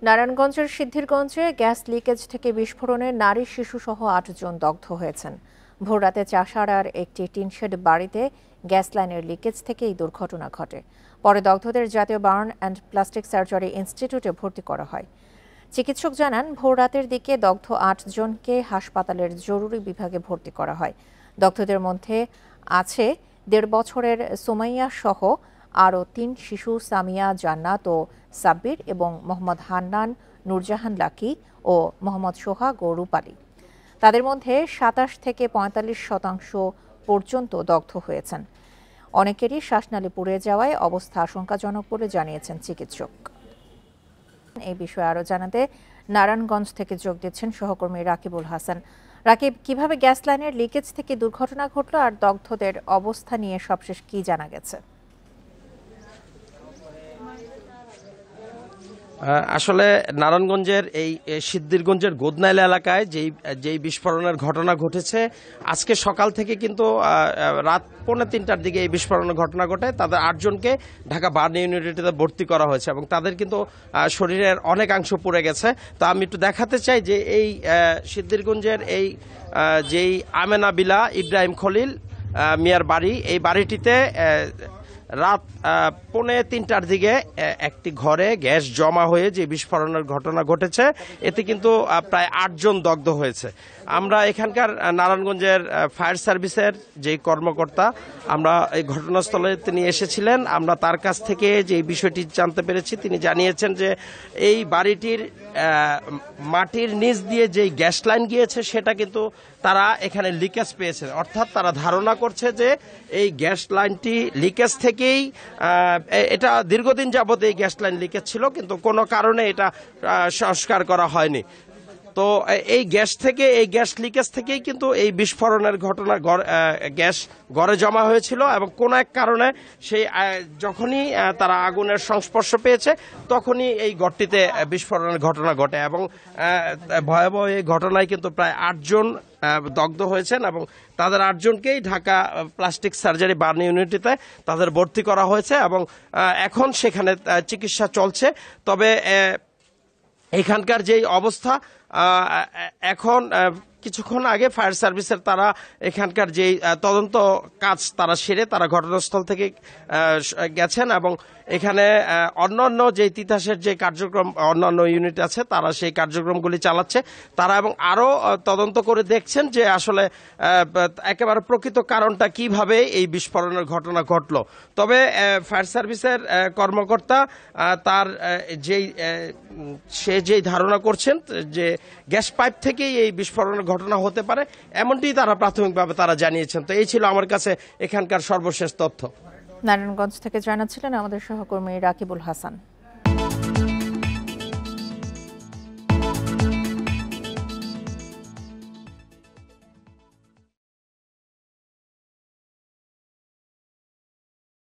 নারায়ণগঞ্জের সিদ্ধিরগঞ্জে gas leakage থেকে বিস্ফোরণে নারী শিশুসহ ৮ জন দগ্ধ হয়েছেন। ভোররাতে চাষাড়ার একটি টিনশেড বাড়িতে গ্যাস লাইনের লিকেজ থেকে এই দুর্ঘটনা ঘটে। পরে দগ্ধদের জাতীয় বার্ন অ্যান্ড প্লাস্টিক সার্জারি ইনস্টিটিউটে ভর্তি করা হয়। চিকিৎসক জানান, ভোররাতের দিকে দগ্ধ ৮ জনকে হাসপাতালের জরুরি বিভাগে ভর্তি করা হয়। দগ্ধদের মধ্যে আছে ১.৫ বছরের সুমাইয়া সহ আরও ৩ শিশু, সামিয়া, জান্নাত ও সাব্বির এবং মোহাম্মদ হান্নান, নূরজাহান লাকি ও মোহাম্মদ সোহাগ ও রূপালী। তাদের মধ্যে ২৭ থেকে ৪৫% পর্যন্ত দগ্ধ হয়েছেন। অনেকেরই শ্বাসনালী পুড়ে যাওয়ায় অবস্থা আশঙ্কাজনক বলে জানিয়েছেন চিকিৎসক। এই বিষয়ে আরও জানাতে নারায়ণগঞ্জ থেকে যোগ দিচ্ছেন সহকর্মী রাকিবুল হাসান। রাকিব, কিভাবে গ্যাস লাইনের লিকেজ থেকে দুর্ঘটনা ঘটল আর দগ্ধদের অবস্থা নিয়ে সবশেষ কি জানা গেছে? আসলে নারায়ণগঞ্জের এই সিদ্ধিরগঞ্জের গোদনাইল এলাকায় যেই বিস্ফোরণের ঘটনা ঘটেছে, আজকে সকাল থেকে কিন্তু রাত 2:45টার দিকে এই বিস্ফোরণের ঘটনা ঘটে। তাদের 8 জনকে ঢাকা বার্ন ইউনিটিতে ভর্তি করা হয়েছে এবং তাদের কিন্তু শরীরের অনেকাংশ পুড়ে গেছে। তো আমি একটু দেখাতে চাই যে এই সিদ্ধিরগঞ্জের যেই আমেনা বিলা ইব্রাহিম খলিল মিয়ার বাড়ি, এই বাড়িটিতে রাত 2:45টার দিকে একটি ঘরে গ্যাস জমা হয়ে যে বিস্ফোরণের ঘটনা ঘটেছে, এতে কিন্তু প্রায় 8 জন দগ্ধ হয়েছে। আমরা এখানকার নারায়ণগঞ্জের ফায়ার সার্ভিসের যে কর্মকর্তা, আমরা এই ঘটনাস্থলে তিনি এসেছিলেন। আমরা তার কাছ থেকে যে বিষয়টি জানতে পেরেছি, তিনি জানিয়েছেন যে এই বাড়িটির মাটির নিচ দিয়ে যেই গ্যাস লাইন গিয়েছে সেটা কিন্তু তারা এখানে লিকেজ পেয়েছে। অর্থাৎ তারা ধারণা করছে যে এই গ্যাস লাইনটি লিকেজ থেকেই, এটা দীর্ঘদিন যাবত এই গ্যাস লাইন লিকেজ ছিল, কিন্তু কোনো কারণে এটা সংস্কার করা হয়নি। তো এই গ্যাস লিকেজ থেকেই কিন্তু এই বিস্ফোরণের ঘটনা, গ্যাস ঘরে জমা হয়েছিল এবং কোনো এক কারণে সেই যখনই তারা আগুনের সংস্পর্শ পেয়েছে তখনই এই ঘরটিতে বিস্ফোরণের ঘটনা ঘটে এবং ভয়াবহ এই ঘটনায় কিন্তু প্রায় 8 জন দগ্ধ হয়েছেন এবং তাদের 8 জনকেই ঢাকা প্লাস্টিক সার্জারি বার্ন ইউনিটিতে তাদের ভর্তি করা হয়েছে এবং এখন সেখানে চিকিৎসা চলছে। তবে এখানকার যেই অবস্থা, এখন কিছুক্ষণ আগে ফায়ার সার্ভিসের তারা এখানকার যেই তদন্ত কাজ তারা সেরে তারা ঘটনাস্থল থেকে গেছেন এবং এখানে অন্যান্য যে তিতাসের যে কার্যক্রম অন্যান্য ইউনিট আছে তারা সেই কার্যক্রমগুলি চালাচ্ছে তারা, এবং আরও তদন্ত করে দেখছেন যে আসলে একেবারে প্রকৃত কারণটা কিভাবে এই বিস্ফোরণের ঘটনা ঘটল। তবে ফায়ার সার্ভিসের কর্মকর্তা তার সে যেই ধারণা করছেন যে গ্যাস পাইপ থেকেই এই বিস্ফোরণের ঘটনা হতে পারে, এমনটি তারা প্রাথমিকভাবে তারা জানিয়েছেন। তো এই ছিল আমার কাছে এখানকার সর্বশেষ তথ্য। নারায়ণগঞ্জ থেকে জানাচ্ছিলেন আমাদের সহকর্মী রাকিবুল হাসান।